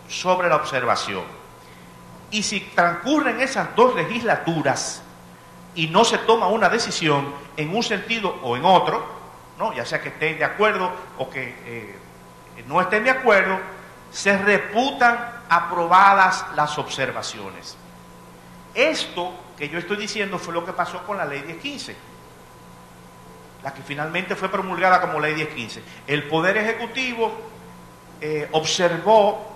sobre la observación. Y si transcurren esas 2 legislaturas y no se toma una decisión en un sentido o en otro, ¿no?, ya sea que estén de acuerdo o que no estén de acuerdo, se reputan aprobadas las observaciones. Esto que yo estoy diciendo fue lo que pasó con la Ley 1015, la que finalmente fue promulgada como Ley 1015. El Poder Ejecutivo observó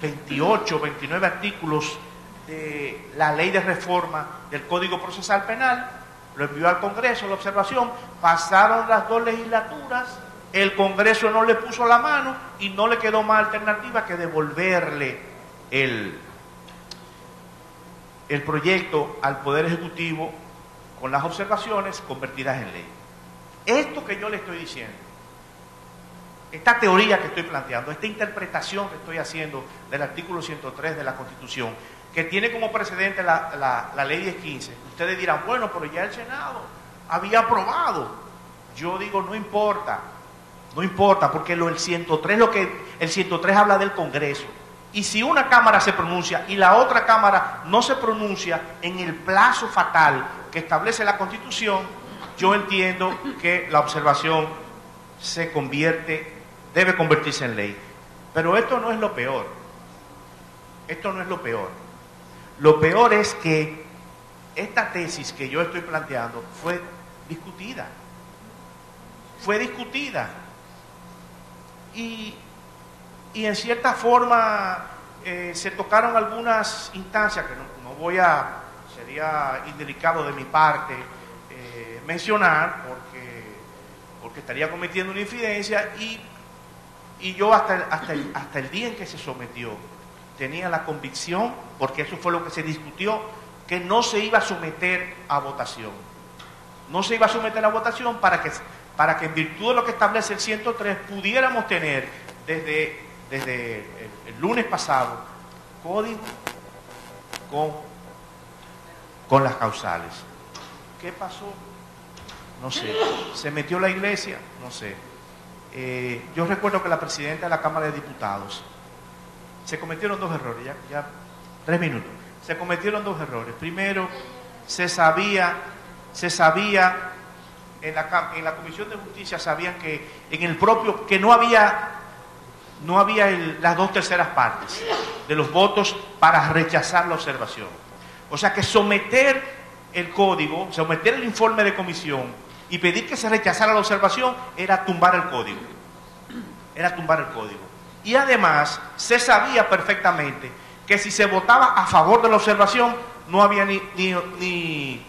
29 artículos de la Ley de Reforma del Código Procesal Penal, lo envió al Congreso, la observación, pasaron las 2 legislaturas, el Congreso no le puso la mano y no le quedó más alternativa que devolverle el proyecto al Poder Ejecutivo con las observaciones convertidas en ley. Esto que yo le estoy diciendo, esta teoría que estoy planteando, esta interpretación que estoy haciendo del artículo 103 de la Constitución, que tiene como precedente la Ley 1015, ustedes dirán, bueno, pero ya el Senado había aprobado. Yo digo, no importa, porque el 103 habla del Congreso. Y si una Cámara se pronuncia y la otra Cámara no se pronuncia en el plazo fatal que establece la Constitución, yo entiendo que la observación debe convertirse en ley. Pero esto no es lo peor. Lo peor es que esta tesis que yo estoy planteando fue discutida. Y en cierta forma se tocaron algunas instancias que no voy a, sería indelicado de mi parte mencionar, porque estaría cometiendo una infidencia, y yo hasta el día en que se sometió tenía la convicción, porque eso fue lo que se discutió, que no se iba a someter a votación. No se iba a someter a votación para que en virtud de lo que establece el 103 pudiéramos tener desde el lunes pasado código con las causales. ¿Qué pasó? No sé. ¿Se metió la iglesia? No sé. Yo recuerdo que la presidenta de la Cámara de Diputados, se cometieron dos errores, ya 3 minutos. Se cometieron dos errores. Primero, se sabía en la Comisión de Justicia, sabían que en el propio, que no había las 2/3 partes de los votos para rechazar la observación. O sea que someter el código, someter el informe de comisión y pedir que se rechazara la observación era tumbar el código. Era tumbar el código. Y además se sabía perfectamente que si se votaba a favor de la observación no había ni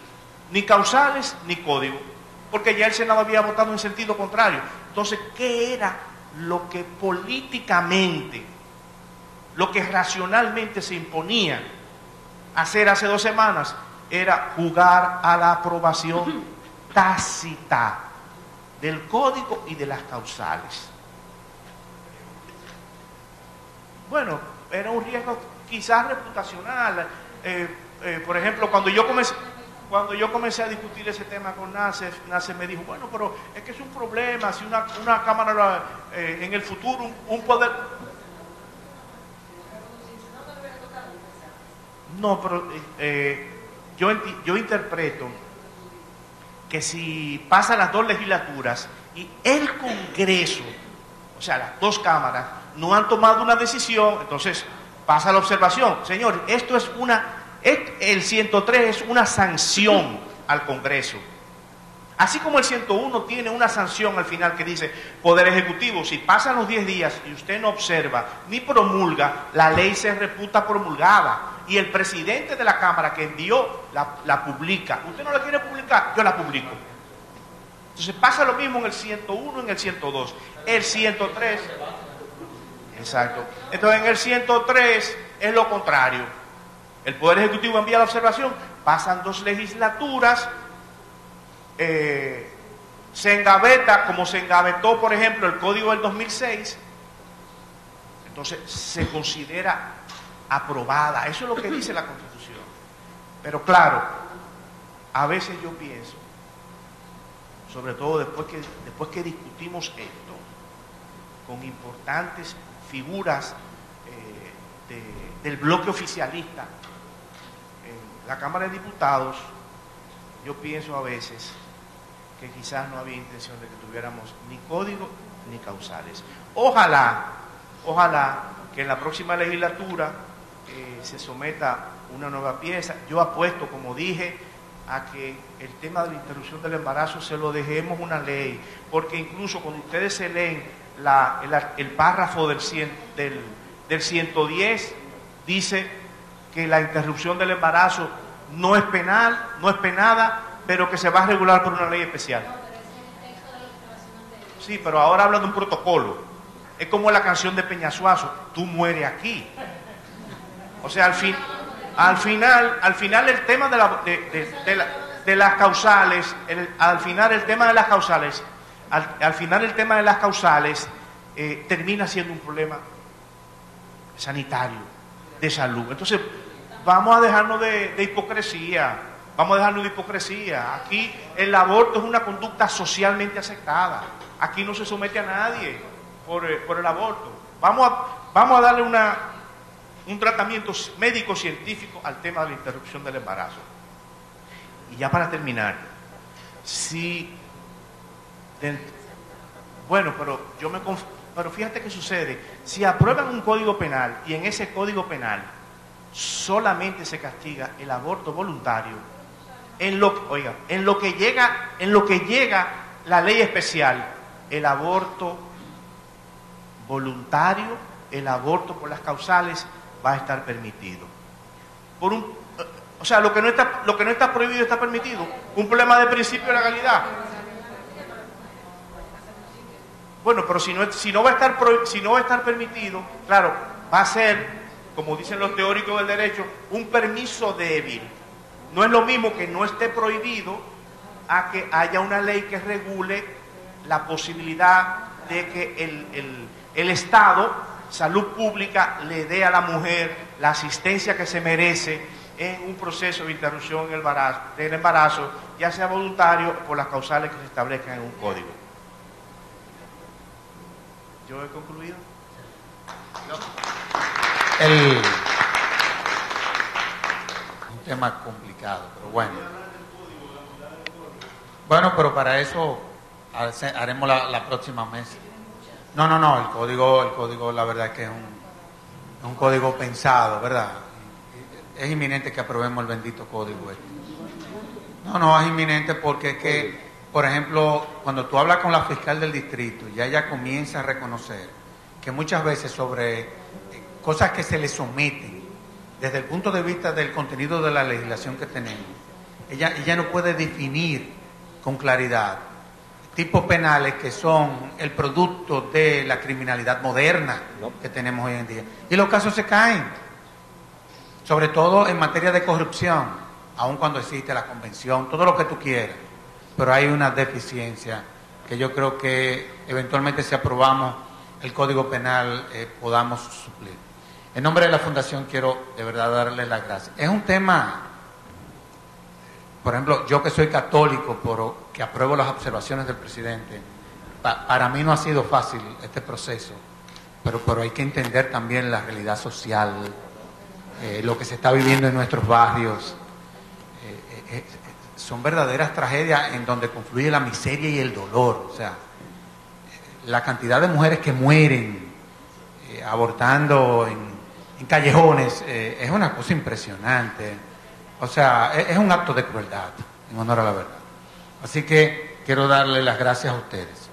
causales ni código, porque ya el Senado había votado en sentido contrario. Entonces, ¿qué era lo que políticamente, lo que racionalmente se imponía hacer hace 2 semanas? Era jugar a la aprobación tácita del código y de las causales. Bueno, era un riesgo quizás reputacional. Por ejemplo, cuando yo comencé a discutir ese tema con Nasser me dijo, bueno, pero es que es un problema, si una Cámara en el futuro, un poder... No, pero yo interpreto que si pasan las 2 legislaturas y el Congreso, o sea, las 2 cámaras, no han tomado una decisión, entonces pasa la observación. Señor, el 103 es una sanción al Congreso. Así como el 101 tiene una sanción al final que dice, Poder Ejecutivo, si pasan los 10 días y usted no observa ni promulga, la ley se reputa promulgada. Y el presidente de la Cámara que envió la publica. ¿Usted no la quiere publicar? Yo la publico. Entonces pasa lo mismo en el 101 y en el 102. El 103... Exacto. Entonces en el 103 es lo contrario. El Poder Ejecutivo envía la observación, pasan 2 legislaturas, se engaveta, como se engavetó, por ejemplo, el Código del 2006, entonces se considera aprobada. Eso es lo que dice la Constitución. Pero claro, a veces yo pienso, sobre todo después que discutimos esto, con importantes figuras del bloque oficialista en la Cámara de Diputados, yo pienso a veces que quizás no había intención de que tuviéramos ni código ni causales. Ojalá que en la próxima legislatura se someta una nueva pieza. Yo apuesto, como dije, a que el tema de la interrupción del embarazo se lo dejemos una ley, porque incluso cuando ustedes se leen el párrafo del 110, dice que la interrupción del embarazo no es penal, no es penada, pero que se va a regular por una ley especial. Sí, pero ahora habla de un protocolo. Es como la canción de Peñasuazo, tú mueres aquí. O sea, al final el tema de las causales, al final el tema de las causales termina siendo un problema sanitario, de salud. Entonces, vamos a dejarnos de hipocresía. Aquí el aborto es una conducta socialmente aceptada. Aquí no se somete a nadie por el aborto. Vamos a darle un tratamiento médico-científico al tema de la interrupción del embarazo. Y ya para terminar, pero fíjate qué sucede. Si aprueban un código penal y en ese código penal solamente se castiga el aborto voluntario, en lo que llega la ley especial, el aborto voluntario, el aborto por las causales va a estar permitido. O sea, lo que no está prohibido está permitido. Un problema de principio de legalidad. Bueno, pero si no va a estar permitido, claro, va a ser, como dicen los teóricos del derecho, un permiso débil. No es lo mismo que no esté prohibido a que haya una ley que regule la posibilidad de que el Estado, salud pública, le dé a la mujer la asistencia que se merece en un proceso de interrupción del embarazo, ya sea voluntario o por las causales que se establezcan en un código. ¿Yo he concluido? Un tema complicado, pero bueno. Bueno, pero para eso haremos la próxima mesa. No, el código la verdad es que es un código pensado, ¿verdad? Es inminente que aprobemos el bendito código este. No, es inminente porque es que, por ejemplo, cuando tú hablas con la fiscal del distrito, ya ella comienza a reconocer que muchas veces sobre cosas que se le someten, desde el punto de vista del contenido de la legislación que tenemos, ella no puede definir con claridad tipos penales que son el producto de la criminalidad moderna que tenemos hoy en día. Y los casos se caen, sobre todo en materia de corrupción, aun cuando existe la convención, todo lo que tú quieras, pero hay una deficiencia que yo creo que eventualmente si aprobamos el Código Penal podamos suplir. En nombre de la Fundación quiero de verdad darle las gracias. Es un tema, por ejemplo, yo que soy católico, que apruebo las observaciones del presidente, para mí no ha sido fácil este proceso, pero hay que entender también la realidad social, lo que se está viviendo en nuestros barrios. Son verdaderas tragedias en donde confluye la miseria y el dolor. O sea, la cantidad de mujeres que mueren abortando en callejones es una cosa impresionante. O sea, es un acto de crueldad, en honor a la verdad. Así que quiero darle las gracias a ustedes.